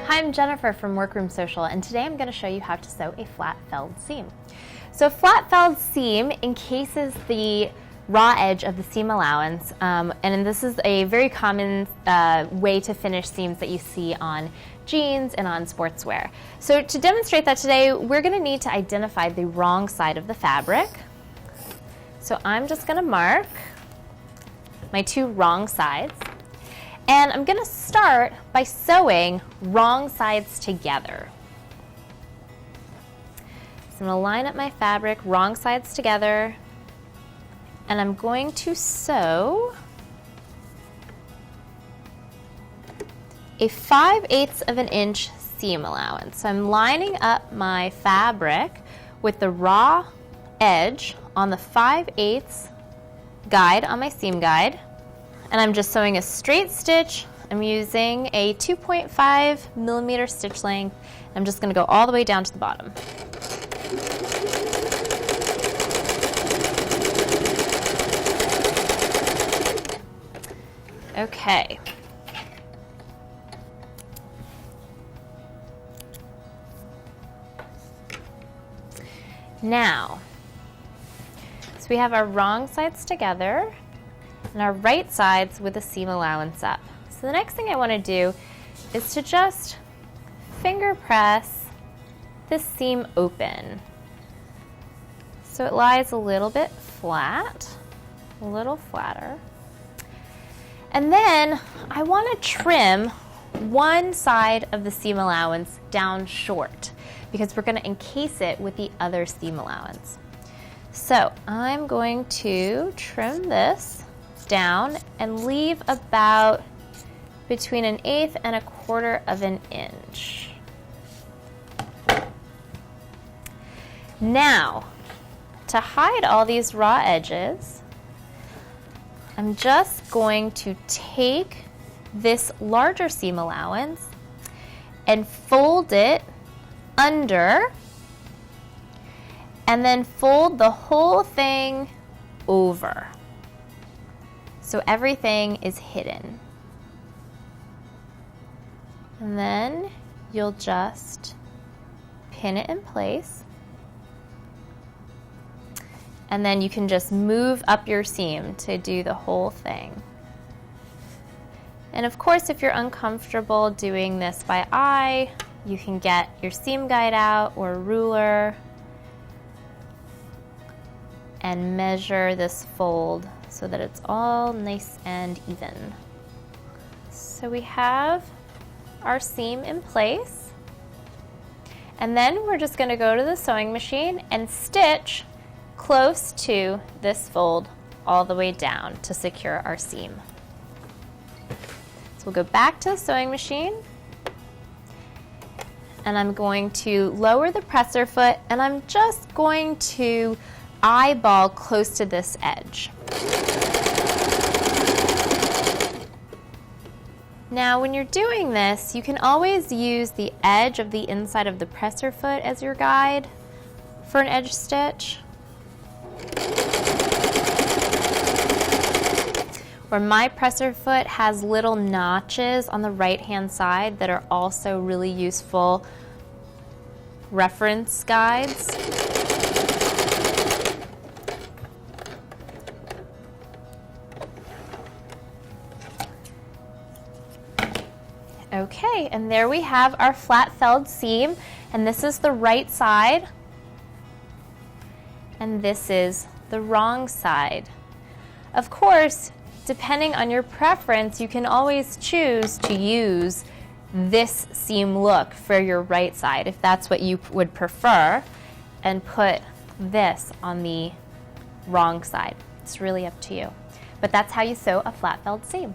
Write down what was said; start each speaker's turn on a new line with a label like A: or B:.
A: Hi, I'm Jennifer from Workroom Social, and today I'm going to show you how to sew a flat felled seam. So a flat felled seam encases the raw edge of the seam allowance, and this is a very common way to finish seams that you see on jeans and on sportswear. So to demonstrate that today, we're going to need to identify the wrong side of the fabric. So I'm just going to mark my two wrong sides, and I'm going to start by sewing wrong sides together. So I'm going to line up my fabric, wrong sides together, and I'm going to sew a 5/8 of an inch seam allowance. So I'm lining up my fabric with the raw edge on the 5/8 guide on my seam guide, and I'm just sewing a straight stitch. I'm using a 2.5 millimeter stitch length. I'm just going to go all the way down to the bottom. Okay. Now, so we have our wrong sides together and our right sides with the seam allowance up. So the next thing I want to do is to just finger press this seam open. So it lies a little bit flat, a little flatter. And then I want to trim one side of the seam allowance down short because we're going to encase it with the other seam allowance. So I'm going to trim this down and leave about between 1/8 and 1/4 of an inch. Now, to hide all these raw edges, I'm just going to take this larger seam allowance and fold it under, and then fold the whole thing over. So everything is hidden. And then you'll just pin it in place. And then you can just move up your seam to do the whole thing. And of course, if you're uncomfortable doing this by eye, you can get your seam guide out or a ruler and measure this fold so that it's all nice and even. So we have our seam in place. And then we're just going to go to the sewing machine and stitch close to this fold all the way down to secure our seam. So we'll go back to the sewing machine, and I'm going to lower the presser foot, and I'm just going to eyeball close to this edge. Now when you're doing this, you can always use the edge of the inside of the presser foot as your guide for an edge stitch. Where my presser foot has little notches on the right-hand side that are also really useful reference guides. Okay, and there we have our flat felled seam, and this is the right side, and this is the wrong side. Of course, depending on your preference, you can always choose to use this seam look for your right side if that's what you would prefer, and put this on the wrong side. It's really up to you. But that's how you sew a flat felled seam.